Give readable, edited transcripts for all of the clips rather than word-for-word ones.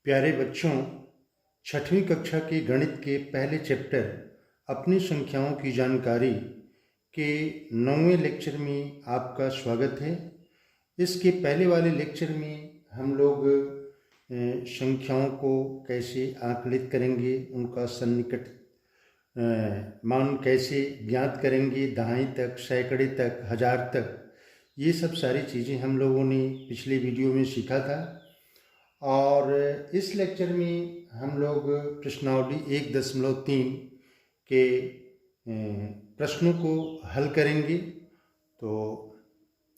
प्यारे बच्चों, छठवीं कक्षा के गणित के पहले चैप्टर अपनी संख्याओं की जानकारी के 9वें लेक्चर में आपका स्वागत है। इसके पहले वाले लेक्चर में हम लोग संख्याओं को कैसे आकलित करेंगे, उनका सन्निकट मान कैसे ज्ञात करेंगे, दहाई तक, सैकड़े तक, हजार तक, ये सब सारी चीज़ें हम लोगों ने पिछले वीडियो में सीखा था। और इस लेक्चर में हम लोग प्रश्नावली 1.3 के प्रश्नों को हल करेंगे। तो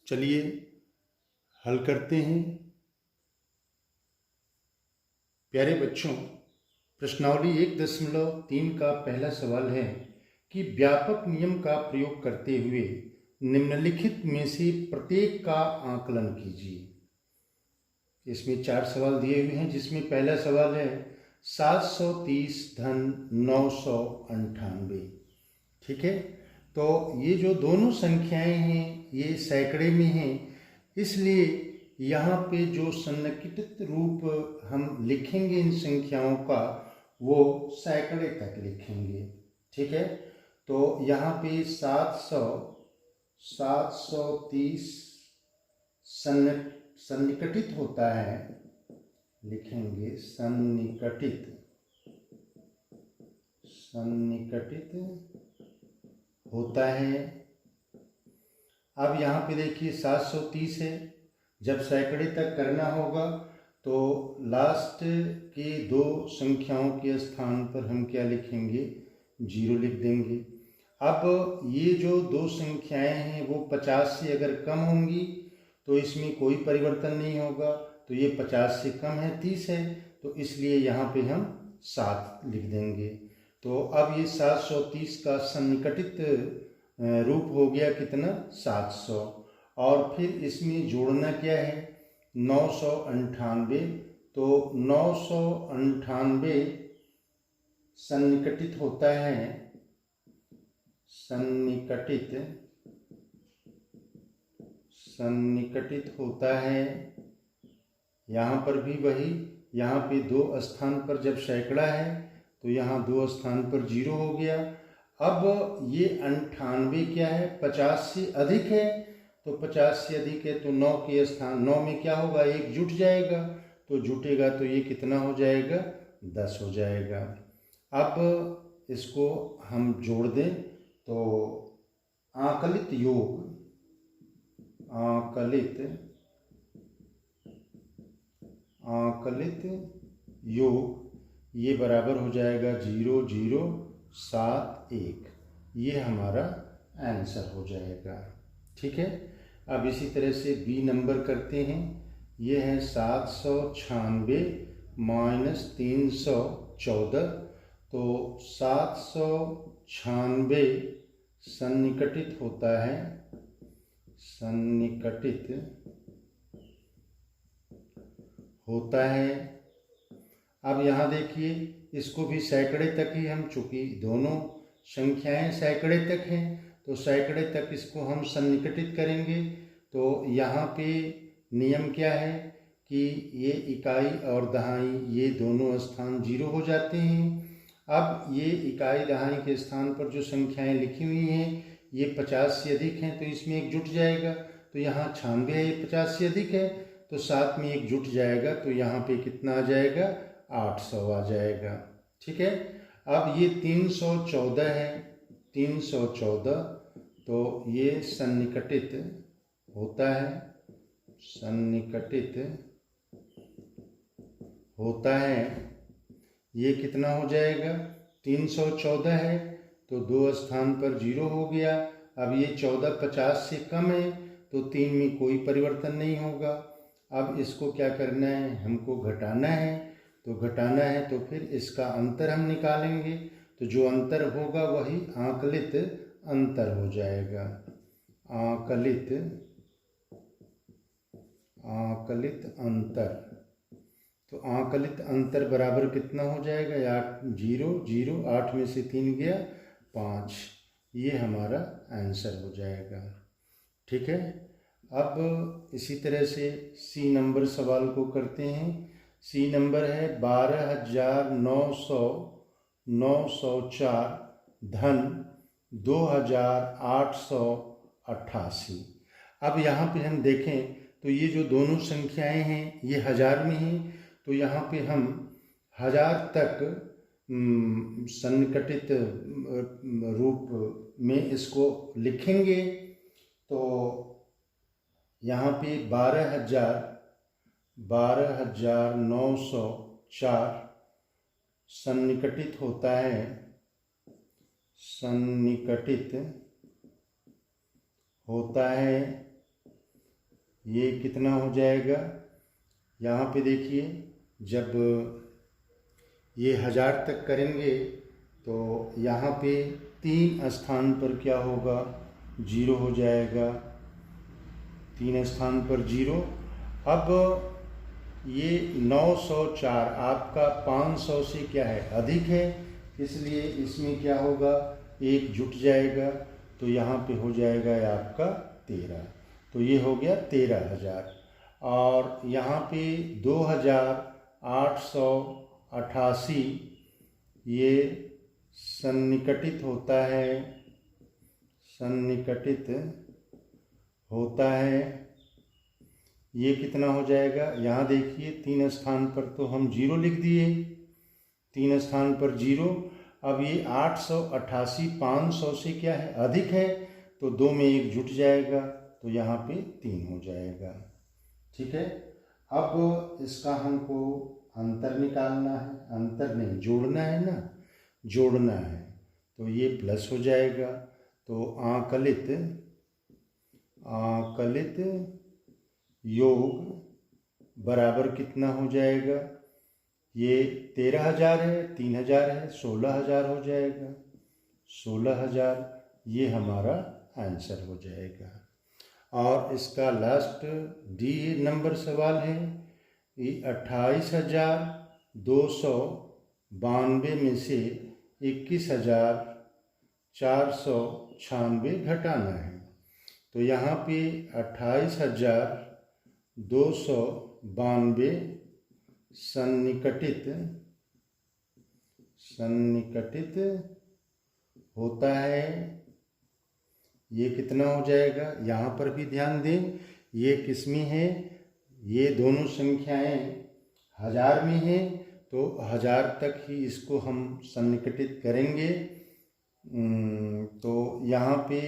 चलिए हल करते हैं। प्यारे बच्चों, प्रश्नावली 1.3 का पहला सवाल है कि व्यापक नियम का प्रयोग करते हुए निम्नलिखित में से प्रत्येक का आकलन कीजिए। इसमें 4 सवाल दिए हुए हैं, जिसमें पहला सवाल है 730 धन 998। ठीक है, तो ये जो दोनों संख्याएं हैं ये सैकड़े में हैं, इसलिए यहाँ पे जो सन्निकटित रूप हम लिखेंगे इन संख्याओं का वो सैकड़े तक लिखेंगे। ठीक है, तो यहाँ पे 730 सन्निकटित होता है, लिखेंगे सन्निकटित होता है। अब यहाँ पे देखिए 730 है, जब सैकड़े तक करना होगा तो लास्ट के 2 संख्याओं के स्थान पर हम क्या लिखेंगे, 0 लिख देंगे। अब ये जो 2 संख्याएं हैं वो 50 से अगर कम होंगी तो इसमें कोई परिवर्तन नहीं होगा, तो ये 50 से कम है, 30 है, तो इसलिए यहाँ पे हम 7 लिख देंगे। तो अब ये 730 का सन्निकटित रूप हो गया कितना, 700। और फिर इसमें जोड़ना क्या है, 998। तो 998 सन्निकटित होता है, सन्निकटित होता है। यहाँ पर भी वही, यहाँ पे 2 स्थान पर जब सैकड़ा है तो यहाँ 2 स्थान पर 0 हो गया। अब ये 98 क्या है, 50 से अधिक है, तो 50 से अधिक है तो 9 के स्थान 9 में क्या होगा, 1 जुट जाएगा, तो जुटेगा तो ये कितना हो जाएगा, 10 हो जाएगा। अब इसको हम जोड़ दें तो आकलित योग ये बराबर हो जाएगा 0071। ये हमारा आंसर हो जाएगा। ठीक है, अब इसी तरह से बी नंबर करते हैं। ये है 796 - 314। तो 796 सन्निकटित होता है, अब यहाँ देखिए इसको भी सैकड़े तक ही हम, चूँकि दोनों संख्याएं सैकड़े तक हैं तो सैकड़े तक इसको हम सन्निकटित करेंगे। तो यहाँ पे नियम क्या है कि ये इकाई और दहाई ये दोनों स्थान 0 हो जाते हैं। अब ये इकाई दहाई के स्थान पर जो संख्याएं लिखी हुई हैं ये 50 से अधिक हैं, तो इसमें 1 जुट जाएगा, तो यहाँ 96 है, ये 50 से अधिक है, तो 7 में 1 जुट जाएगा, तो यहाँ पे कितना आ जाएगा, 800 आ जाएगा। ठीक है, अब ये 314 है, 314, तो ये सन्निकटित होता है। ये कितना हो जाएगा, 314 है, तो 2 स्थान पर 0 हो गया। अब ये 14 50 से कम है, तो 3 में कोई परिवर्तन नहीं होगा। अब इसको क्या करना है, हमको घटाना है, तो घटाना है तो फिर इसका अंतर हम निकालेंगे, तो जो अंतर होगा वही आकलित अंतर हो जाएगा। आकलित अंतर, तो आकलित अंतर बराबर कितना हो जाएगा, 0 8 में से 3 गया 5, ये हमारा आंसर हो जाएगा। ठीक है, अब इसी तरह से सी नंबर सवाल को करते हैं। सी नंबर है 12,904 धन 2,888। अब यहाँ पे हम देखें तो ये जो दोनों संख्याएं हैं ये हजार में हैं, तो यहाँ पे हम हजार तक सन्निकटित रूप में इसको लिखेंगे। तो यहाँ पे 12,904 सन्निकटित होता है, सन्निकटित होता है, ये कितना हो जाएगा। यहाँ पे देखिए जब ये हजार तक करेंगे तो यहाँ पे 3 स्थान पर क्या होगा, 0 हो जाएगा, 3 स्थान पर 0। अब ये 904 आपका 500 से क्या है, अधिक है, इसलिए इसमें क्या होगा, 1 जुट जाएगा, तो यहाँ पे हो जाएगा आपका 13। तो ये हो गया 13,000। और यहाँ पे 2,888 ये सन्निकटित होता है, सन्निकटित होता है, ये कितना हो जाएगा। यहाँ देखिए 3 स्थान पर तो हम 0 लिख दिए, 3 स्थान पर 0। अब ये 888 500 से क्या है, अधिक है, तो 2 में 1 जुट जाएगा, तो यहाँ पे 3 हो जाएगा। ठीक है। अब इसका हमको अंतर निकालना है, अंतर नहीं जोड़ना है ना, जोड़ना है, तो ये प्लस हो जाएगा। तो आकलित योग बराबर कितना हो जाएगा, ये 13,000 है, 3,000 है, 16,000 हो जाएगा, 16,000 ये हमारा आंसर हो जाएगा। और इसका लास्ट डी नंबर सवाल है, ये 28,292 में से 21,496 घटाना है। तो यहाँ पे 28,292 सन्निकटित होता है, ये कितना हो जाएगा। यहाँ पर भी ध्यान दें, ये किसमें है, ये दोनों संख्याएं हजार में हैं, तो हजार तक ही इसको हम सन्निकटित करेंगे। तो यहाँ पे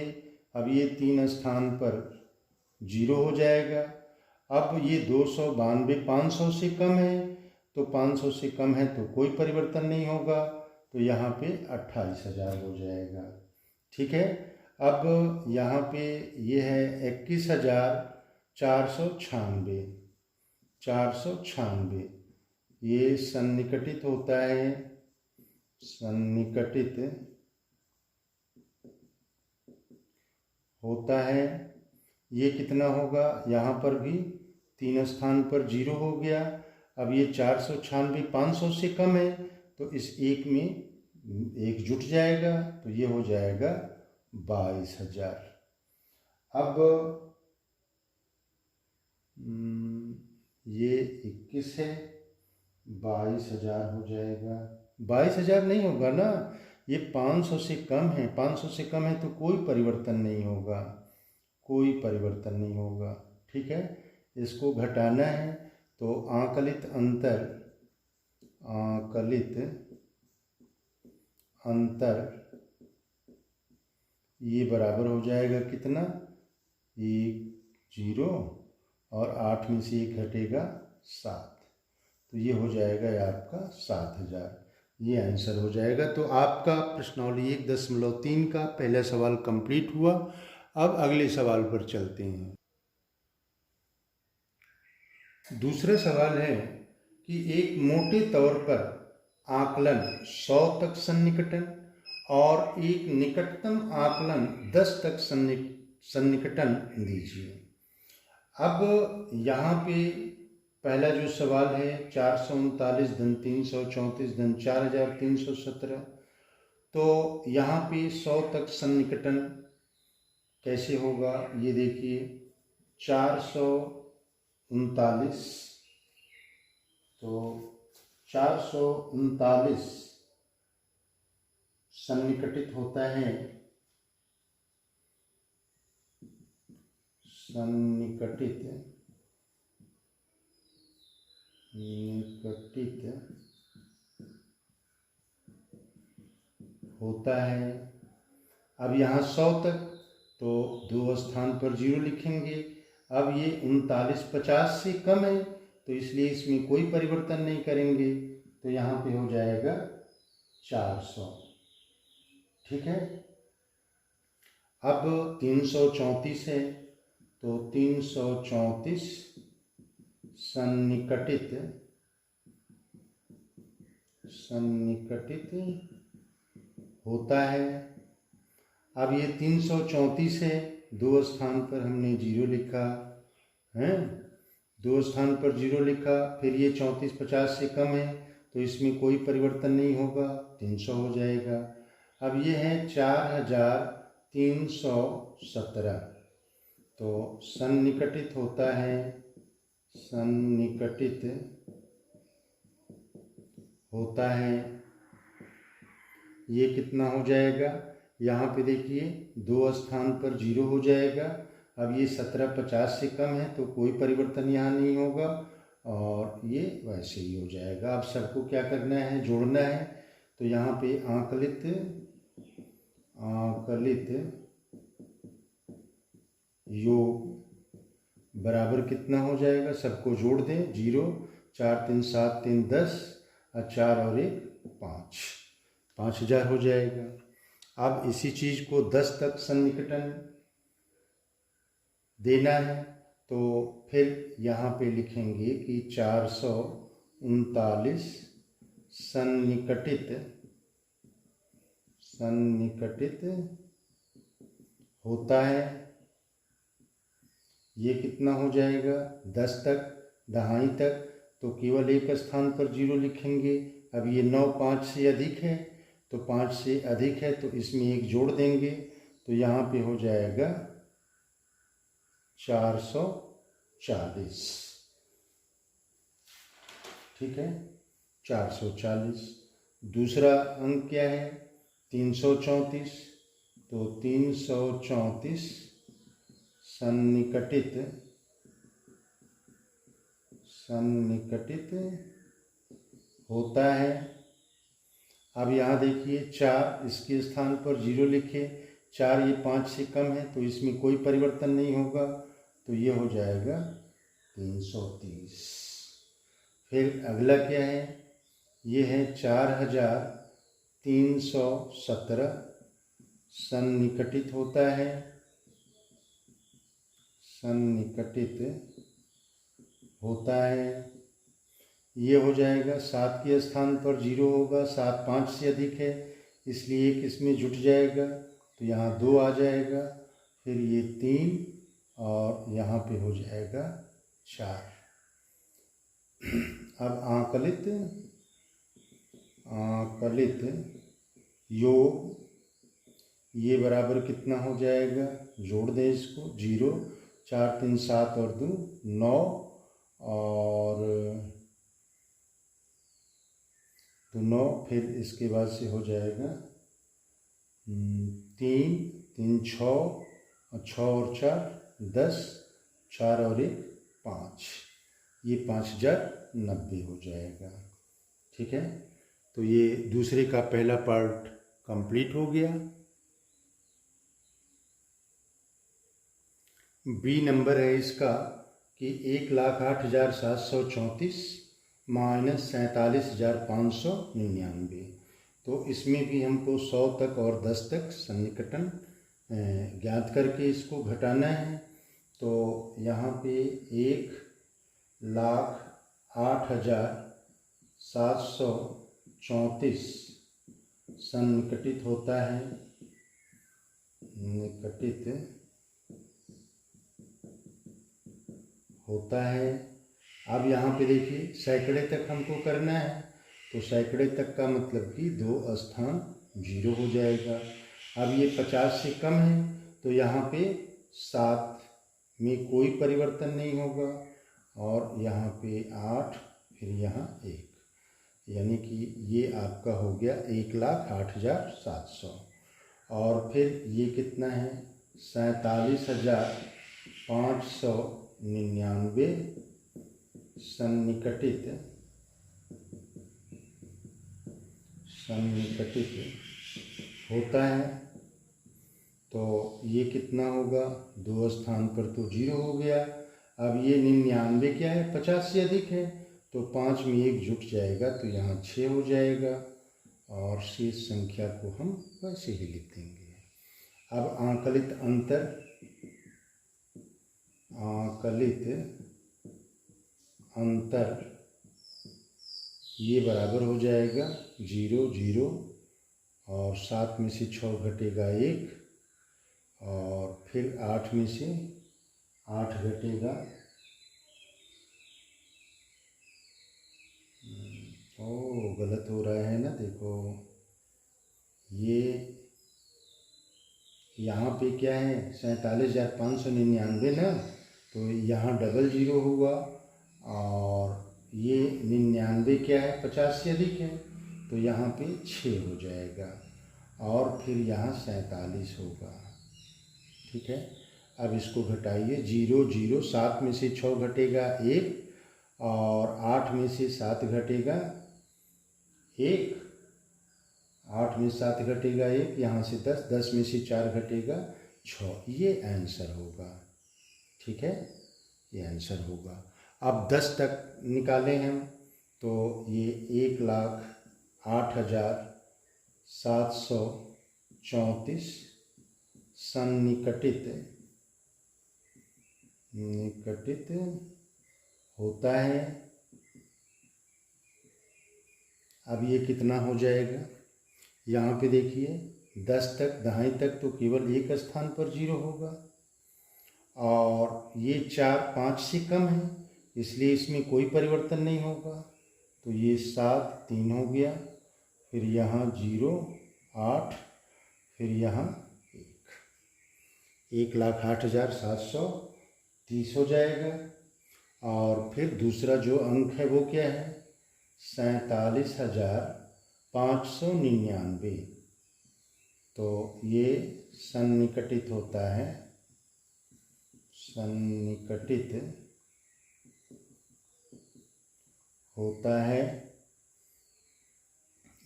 अब ये 3 स्थान पर 0 हो जाएगा। अब ये 292 500 से कम है, तो 500 से कम है तो कोई परिवर्तन नहीं होगा, तो यहाँ पे 28,000 हो जाएगा। ठीक है। अब यहाँ पे ये है 21,496, ये सन्निकटित होता है, सन्निकटित होता है, ये कितना होगा, यहाँ पर भी 3 स्थान पर 0 हो गया। अब ये 496 500 से कम है, तो इस एक में 1 जुट जाएगा, तो ये हो जाएगा 22,000। अब ये 21 है, 22,000 हो जाएगा। 22,000 नहीं होगा ना, ये 500 से कम है, 500 से कम है तो कोई परिवर्तन नहीं होगा, कोई परिवर्तन नहीं होगा। ठीक है। इसको घटाना है, तो आकलित अंतर ये बराबर हो जाएगा कितना, 0 और 8 में से 1 घटेगा 7, तो ये हो जाएगा आपका 7,000, ये आंसर हो जाएगा। तो आपका प्रश्नावली 1.3 का पहला सवाल कंप्लीट हुआ। अब अगले सवाल पर चलते हैं। दूसरा सवाल है कि एक मोटे तौर पर आकलन 100 तक सन्निकटन और एक निकटतम आकलन 10 तक सन्निकटन दीजिए। अब यहाँ पे पहला जो सवाल है 439 धन 334 धन 4,317, तो यहाँ पे 100 तक सन्निकटन कैसे होगा, ये देखिए 439 तो 439 सन्निकटित होता है, सन्निकटित होता है। अब यहाँ 100 तक तो 2 स्थान पर 0 लिखेंगे। अब ये 39 50 से कम है तो इसलिए इसमें कोई परिवर्तन नहीं करेंगे, तो यहाँ पे हो जाएगा 400। ठीक है। अब 334 है तो 334 सन्निकटित होता है। अब ये 334 है, 2 स्थान पर हमने 0 लिखा है, 2 स्थान पर 0 लिखा। फिर ये 34 50 से कम है तो इसमें कोई परिवर्तन नहीं होगा, 300 हो जाएगा। अब ये है 4317, तो सन्निकटित होता है, सन्निकटित होता है। ये कितना हो जाएगा, यहाँ पे देखिए 2 स्थान पर 0 हो जाएगा। अब ये 1750 से कम है तो कोई परिवर्तन यहाँ नहीं होगा और ये वैसे ही हो जाएगा। अब सबको क्या करना है, जोड़ना है। तो यहाँ पे आंकलित योग बराबर कितना हो जाएगा, सबको जोड़ दें। 0 4 3 7 3 10 और 4 और 1 5, 5000 हो जाएगा। अब इसी चीज़ को 10 तक सन्निकटन देना है तो फिर यहाँ पे लिखेंगे कि 439 सन्निकटित होता है। ये कितना हो जाएगा, 10 तक, दहाई तक, तो केवल 1 स्थान पर 0 लिखेंगे। अब ये 9 5 से अधिक है तो 5 से अधिक है तो इसमें 1 जोड़ देंगे, तो यहाँ पे हो जाएगा 440। ठीक है, 440। दूसरा अंक क्या है, 334, तो 334 सन्निकटित होता है। अब यहाँ देखिए 4 इसके स्थान पर 0 लिखे, 4 ये 5 से कम है तो इसमें कोई परिवर्तन नहीं होगा, तो ये हो जाएगा 330। फिर अगला क्या है, ये है 4317 सन्निकटित होता है, ये हो जाएगा 7 के स्थान पर 0 होगा, 7 5 से अधिक है इसलिए 1 इसमें जुट जाएगा तो यहाँ 2 आ जाएगा, फिर ये 3 और यहाँ पे हो जाएगा 4। अब आंकलित योग ये बराबर कितना हो जाएगा, जोड़ दें इसको। 0 4 3 7 और 2 9 और 9, फिर इसके बाद से हो जाएगा 3 3 6 और 6 और 4 10, 4 और 1 5, ये 5090 हो जाएगा। ठीक है, तो ये दूसरे का पहला पार्ट कंप्लीट हो गया। बी नंबर है इसका कि 1,08,734 माइनस 47,599, तो इसमें भी हमको 100 तक और 10 तक सन्निकटन ज्ञात करके इसको घटाना है। तो यहाँ पे 1,08,734 सन्निकटित होता है, अब यहाँ पे देखिए सैकड़े तक हमको करना है, तो सैकड़े तक का मतलब कि 2 स्थान 0 हो जाएगा। अब ये 50 से कम है तो यहाँ पे 7 में कोई परिवर्तन नहीं होगा और यहाँ पे 8, फिर यहाँ 1, यानी कि ये आपका हो गया 1,08,700। और फिर ये कितना है 47,599 सन्निकटित होता है। तो ये कितना होगा, 2 स्थान पर तो 0 हो गया। अब ये 99 क्या है, 50 से अधिक है, तो 5 में 1 जुट जाएगा तो यहाँ 6 हो जाएगा और शेष संख्या को हम वैसे ही लिख देंगे। अब आंकलित अंतर ये बराबर हो जाएगा 0 0 और 7 में से 6 घटेगा 1 और फिर 8 में से 8 घटेगा, गलत हो रहा है ना, देखो ये यहाँ पे क्या है 47,599 ना, तो यहाँ डबल 0 हुआ और ये 99 क्या है 50 से अधिक है, तो यहाँ पे 6 हो जाएगा और फिर यहाँ 47 होगा। ठीक है, अब इसको घटाइए, 0 0, 7 में से 6 घटेगा 1 और 8 में से 7 घटेगा 1, 8 में 7 घटेगा 1, यहाँ से 10, 10 में से 4 घटेगा 6, ये आंसर होगा। ठीक है, ये आंसर होगा। अब 10 तक निकालें हम, तो ये 1,08,734 सन्निकटित होता है। अब ये कितना हो जाएगा, यहाँ पे देखिए 10 तक, दहाई तक तो केवल एक स्थान पर 0 होगा और ये 4 5 से कम है, इसलिए इसमें कोई परिवर्तन नहीं होगा, तो ये 7 3 हो गया, फिर यहाँ 0 8, फिर यहाँ 1,08,730 हो जाएगा। और फिर दूसरा जो अंक है वो क्या है 47,599, तो ये सन्निकटित होता है,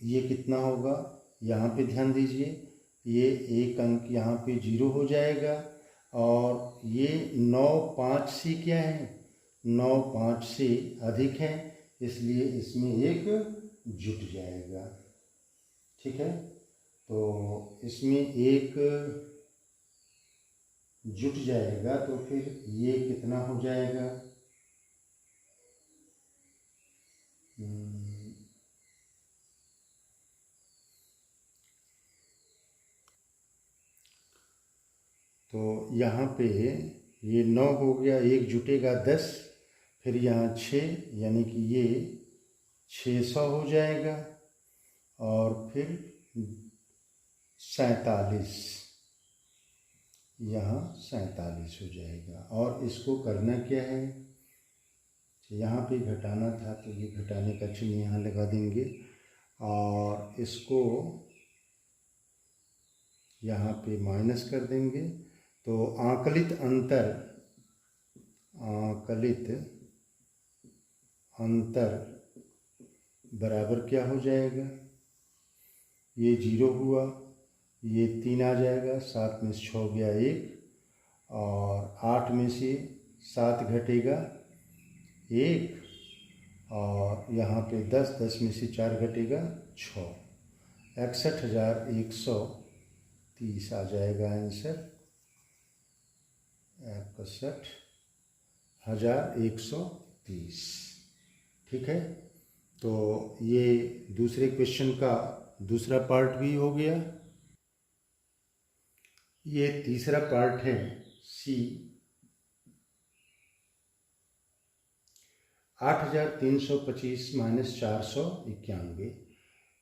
ये कितना होगा, यहाँ पे ध्यान दीजिए, ये एक अंक यहाँ पे 0 हो जाएगा और ये 9 5 से क्या है 9 5 से अधिक है, इसलिए इसमें एक जुट जाएगा। ठीक है, तो इसमें एक जुट जाएगा, तो फिर ये कितना हो जाएगा, तो यहाँ पे ये 9 हो गया, एक जुटेगा 10, फिर यहाँ 6, यानी कि ये 600 हो जाएगा और फिर 47, यहाँ 47 हो जाएगा। और इसको करना क्या है, यहाँ पे घटाना था तो ये घटाने का चिन्ह यहाँ लगा देंगे और इसको यहाँ पे माइनस कर देंगे, तो आंकलित अंतर बराबर क्या हो जाएगा, ये 0 हुआ, ये 3 आ जाएगा, 7 में से 6 गया 1 और 8 में से 7 घटेगा 1 और यहाँ पे 10, 10 में से 4 घटेगा 6, 61,130 आ जाएगा आंसर, 61,130। ठीक है, तो ये दूसरे क्वेश्चन का दूसरा पार्ट भी हो गया। ये तीसरा पार्ट है सी, 8,325 माइनस 491।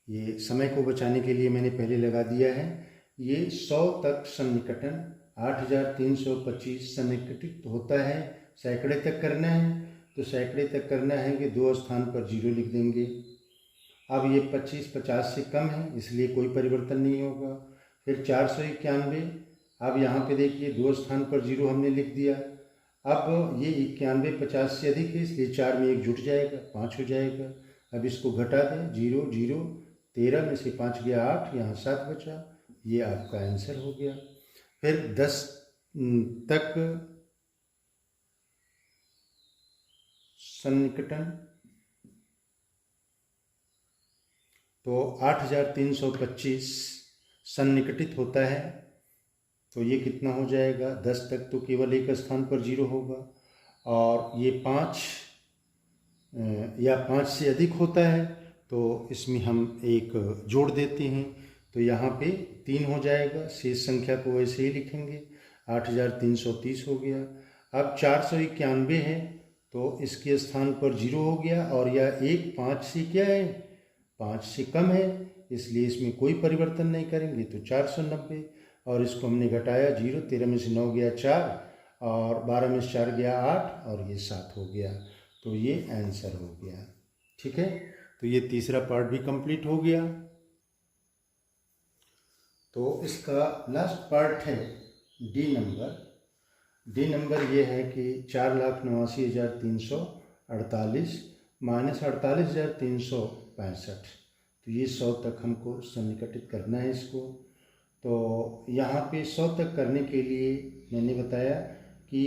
ये समय को बचाने के लिए मैंने पहले लगा दिया है। ये 100 तक सन्निकटन 8,325 सन्निकटित होता है, सैकड़े तक करना है, तो सैकड़े तक करना है कि 2 स्थान पर 0 लिख देंगे। अब ये 25 50 से कम है इसलिए कोई परिवर्तन नहीं होगा। फिर 491, अब यहाँ पे देखिए 2 स्थान पर 0 हमने लिख दिया। अब ये 91 50 से अधिक है इसलिए 4 में 1 जुट जाएगा, 5 हो जाएगा। अब इसको घटा दें, 0 0, 13 में से 5 गया 8, यहाँ 7 बचा, ये आपका आंसर हो गया। फिर 10 तक सन्निकटन, तो 8325 सन्निकटित होता है, तो ये कितना हो जाएगा? 10 तक तो केवल एक स्थान पर 0 होगा, और ये 5 या 5 से अधिक होता है तो इसमें हम एक जोड़ देते हैं, तो यहाँ पे 3 हो जाएगा। शेष संख्या को वैसे ही लिखेंगे, 8330 हो गया। अब 491 है तो इसके स्थान पर 0 हो गया, और यह 1 5 से क्या है? 5 से कम है, इसलिए इसमें कोई परिवर्तन नहीं करेंगे, तो 490। और इसको हमने घटाया, 0, 13 में से 9 गया 4, और 12 में से 4 गया 8, और ये 7 हो गया, तो ये आंसर हो गया। ठीक है, तो ये तीसरा पार्ट भी कंप्लीट हो गया। तो इसका लास्ट पार्ट है डी नंबर। डी नंबर ये है कि 4,89,348 माइनस 48,365, तो ये 100 तक हमको सन्निकटित करना है इसको। तो यहाँ पे 100 तक करने के लिए मैंने बताया कि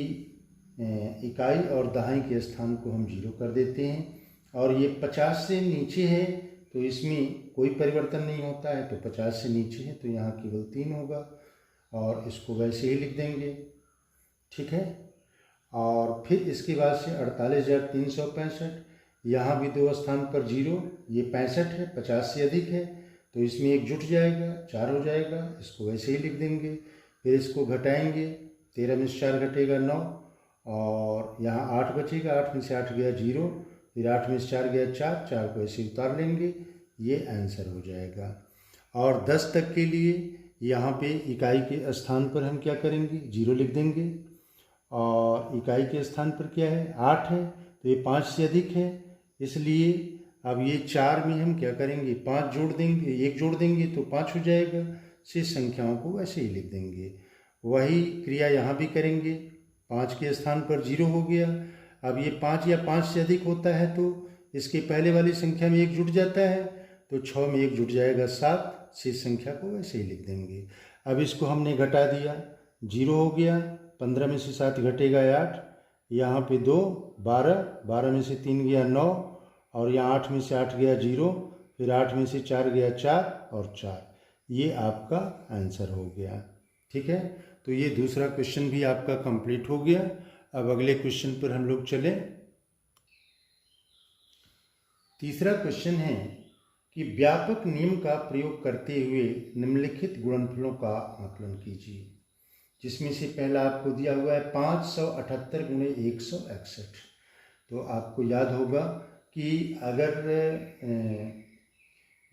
इकाई और दहाई के स्थान को हम 0 कर देते हैं, और ये 50 से नीचे है तो इसमें कोई परिवर्तन नहीं होता है, तो 50 से नीचे है तो यहाँ केवल 3 होगा, और इसको वैसे ही लिख देंगे। ठीक है, और फिर इसके बाद से 48,365, यहाँ भी 2 स्थान पर 0, ये 65 है, 50 से अधिक है तो इसमें 1 जुट जाएगा, 4 हो जाएगा, इसको वैसे ही लिख देंगे। फिर इसको घटाएंगे, 13 में से 4 घटेगा 9, और यहाँ 8 बचेगा, 8 में से 8 गया 0, फिर 8 में से 4 गया 4, 4 को ऐसे उतार लेंगे, ये आंसर हो जाएगा। और 10 तक के लिए यहाँ पे इकाई के स्थान पर हम क्या करेंगे? 0 लिख देंगे, और इकाई के स्थान पर क्या है? 8 है, तो ये 5 से अधिक है, इसलिए अब ये 4 में हम क्या करेंगे? 5 जोड़ देंगे, 1 जोड़ देंगे तो 5 हो जाएगा। शेष संख्याओं को वैसे ही लिख देंगे। वही क्रिया यहाँ भी करेंगे, 5 के स्थान पर 0 हो गया। अब ये 5 या 5 से अधिक होता है तो इसके पहले वाली संख्या में 1 जुट जाता है, तो 6 में 1 जुट जाएगा 7, शेष संख्या को वैसे ही लिख देंगे। अब इसको हमने घटा दिया, 0 हो गया, 15 में से 7 घटेगा 8, यहाँ पे 2, 12, 12 में से 3 गया 9, और यहाँ 8 में से 8 गया 0, फिर 8 में से 4 गया 4, और 4, ये आपका आंसर हो गया। ठीक है, तो ये दूसरा क्वेश्चन भी आपका कंप्लीट हो गया। अब अगले क्वेश्चन पर हम लोग चले। तीसरा क्वेश्चन है कि व्यापक नियम का प्रयोग करते हुए निम्नलिखित गुणनफलों का आकलन कीजिए, जिसमें से पहला आपको दिया हुआ है 578 × 161। तो आपको याद होगा कि अगर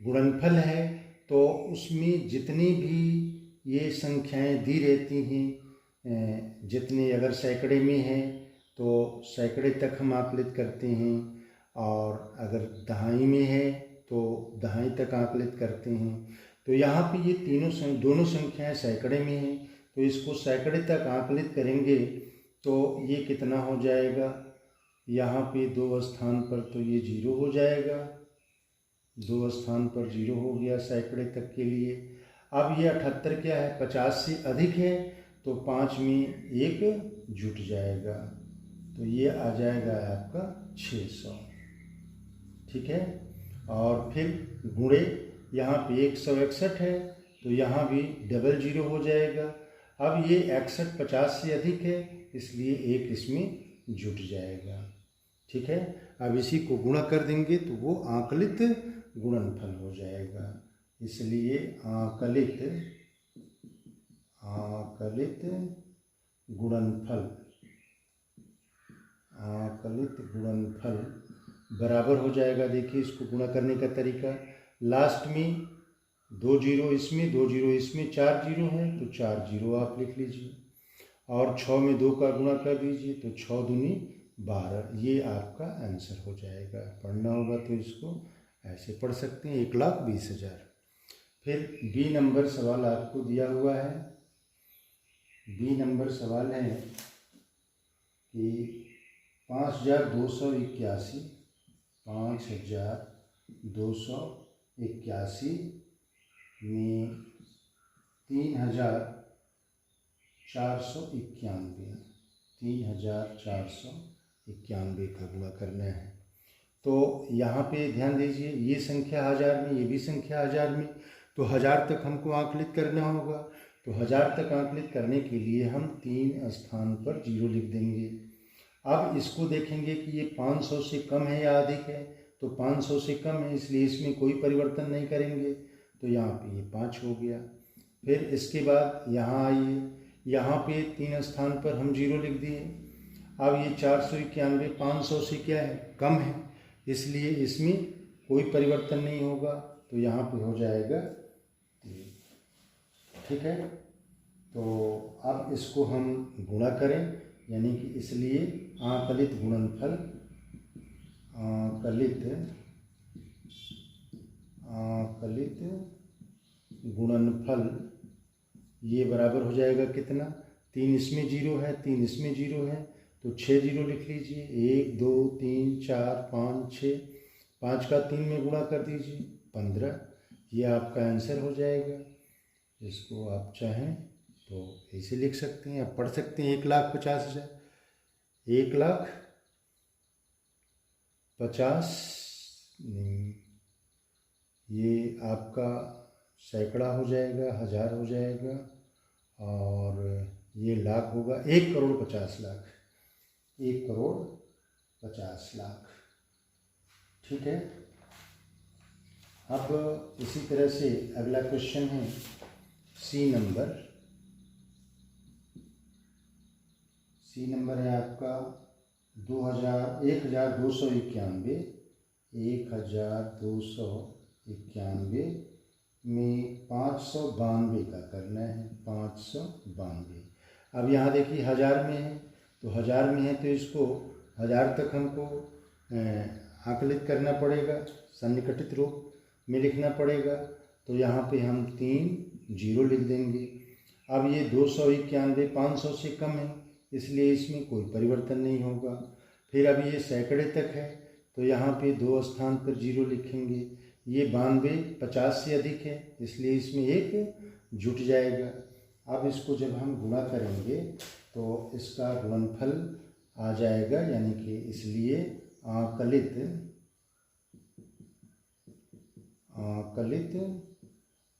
गुणनफल है तो उसमें जितनी भी ये संख्याएं दी रहती हैं, जितने अगर सैकड़े में है तो सैकड़े तक हम आकलित करते हैं, और अगर दहाई में है तो दहाई तक आकलित करते हैं। तो यहाँ पे ये दोनों संख्याएं सैकड़े में हैं, तो इसको सैकड़े तक आकलित करेंगे तो ये कितना हो जाएगा? यहाँ पे 2 स्थान पर तो ये 0 हो जाएगा, 2 स्थान पर 0 हो गया सैकड़े तक के लिए। अब ये 78 क्या है? 50 से अधिक है, तो 5 में 1 जुट जाएगा, तो ये आ जाएगा आपका 600। ठीक है, और फिर गुणे यहाँ पे 161 है, तो यहाँ भी डबल 0 हो जाएगा। अब ये 61 50 से अधिक है, इसलिए 1 इसमें जुट जाएगा। ठीक है, अब इसी को गुणा कर देंगे तो वो आकलित गुणनफल हो जाएगा, इसलिए आकलित गुणनफल बराबर हो जाएगा। देखिए इसको गुणा करने का तरीका, लास्ट में 2 0 इसमें, 2 0 इसमें, 4 0 है तो 4 0 आप लिख लीजिए, और 6 में 2 का गुणा कर दीजिए तो 6 दूनी 12, ये आपका आंसर हो जाएगा। पढ़ना होगा तो इसको ऐसे पढ़ सकते हैं, 1,20,000। फिर बी नंबर सवाल आपको दिया हुआ है। बी नंबर सवाल है कि 5,281 में 3,491 का गुणा करना है। तो यहाँ पे ध्यान दीजिए, ये संख्या हज़ार में, ये भी संख्या हज़ार में, तो हज़ार तक हमको आंकलित करना होगा। तो हज़ार तक आंकलित करने के लिए हम 3 स्थान पर 0 लिख देंगे। अब इसको देखेंगे कि ये 500 से कम है या अधिक है, तो 500 से कम है, इसलिए इसमें कोई परिवर्तन नहीं करेंगे, तो यहाँ पे ये 5 हो गया। फिर इसके बाद यहाँ आइए, यहाँ पे 3 स्थान पर हम 0 लिख दिए। अब ये 491 500 से क्या है, कम है, इसलिए इसमें कोई परिवर्तन नहीं होगा, तो यहाँ पे हो जाएगा 3। ठीक है, तो अब इसको हम गुणा करें, यानी कि इसलिए आकलित गुणनफल ये बराबर हो जाएगा कितना, 3 इसमें 0 है, 3 इसमें 0 है, तो 6 0 लिख लीजिए। 1 2 3 4 5 6, 5 का 3 में गुणा कर दीजिए, 15। ये आपका आंसर हो जाएगा। इसको आप चाहें तो ऐसे लिख सकते हैं, आप पढ़ सकते हैं 1,50,000, 1,50,000 नहीं, ये आपका सैकड़ा हो जाएगा, हज़ार हो जाएगा, और ये लाख होगा। 1,50,00,000, 1,50,00,000। ठीक है, अब इसी तरह से अगला क्वेश्चन है सी नंबर है आपका 1,291 में 592 का करना है, 592। अब यहाँ देखिए हज़ार में है, तो हज़ार में है तो इसको हज़ार तक हमको आकलित करना पड़ेगा, सन्निकटित रूप में लिखना पड़ेगा, तो यहाँ पे हम 3 0 लिख देंगे। अब ये 291 500 से कम है, इसलिए इसमें कोई परिवर्तन नहीं होगा। फिर अब ये सैकड़े तक है, तो यहाँ पे 2 स्थान पर 0 लिखेंगे। ये 92 50 से अधिक है, इसलिए इसमें 1 जुट जाएगा। अब इसको जब हम गुणा करेंगे तो इसका गुणनफल आ जाएगा, यानी कि इसलिए आकलित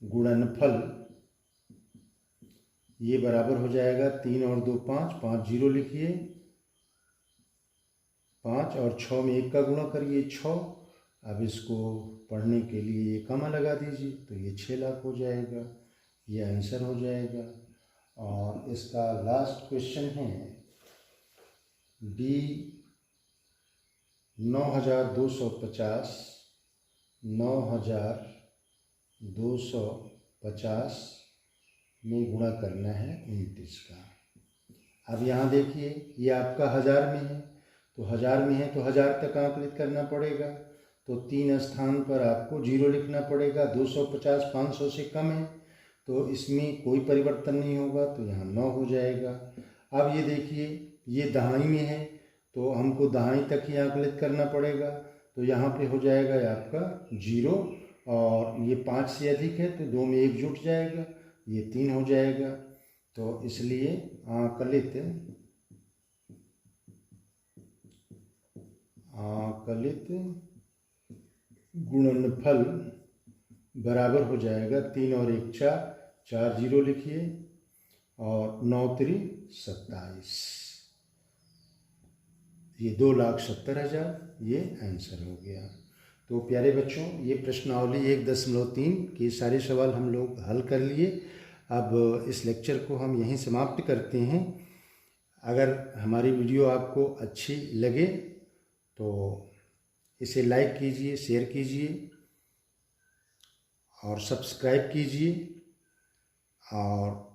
गुणनफल ये बराबर हो जाएगा 3 और 2 5, 5 0 लिखिए, 5 और 6 में 1 का गुणा करिए 6। अब इसको पढ़ने के लिए ये कमा लगा दीजिए, तो ये 6 लाख हो जाएगा, ये आंसर हो जाएगा। और इसका लास्ट क्वेश्चन है डी 9,250 में गुणा करना है 29 का। अब यहाँ देखिए ये आपका हज़ार में है, तो हज़ार में है तो हज़ार तक आंकलित करना पड़ेगा, तो 3 स्थान पर आपको 0 लिखना पड़ेगा। 250 500 से कम है, तो इसमें कोई परिवर्तन नहीं होगा, तो यहाँ 9 हो जाएगा। अब ये देखिए ये दहाई में है, तो हमको दहाई तक ही आंकलित करना पड़ेगा, तो यहाँ पे हो जाएगा आपका 0, और ये 5 से अधिक है तो 2 में 1 जुट जाएगा, ये 3 हो जाएगा। तो इसलिए आकलित गुणनफल बराबर हो जाएगा 3 और 1 4, 4 0 लिखिए, और 9 3 27, ये 2,70,000, ये आंसर हो गया। तो प्यारे बच्चों, ये प्रश्नावली 1.3 के सारे सवाल हम लोग हल कर लिए। अब इस लेक्चर को हम यहीं समाप्त करते हैं। अगर हमारी वीडियो आपको अच्छी लगे तो इसे लाइक कीजिए, शेयर कीजिए और सब्सक्राइब कीजिए, और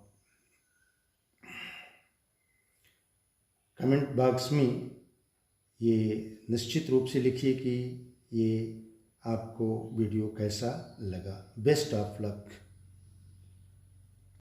कमेंट बॉक्स में ये निश्चित रूप से लिखिए कि ये आपको वीडियो कैसा लगा। Best of luck.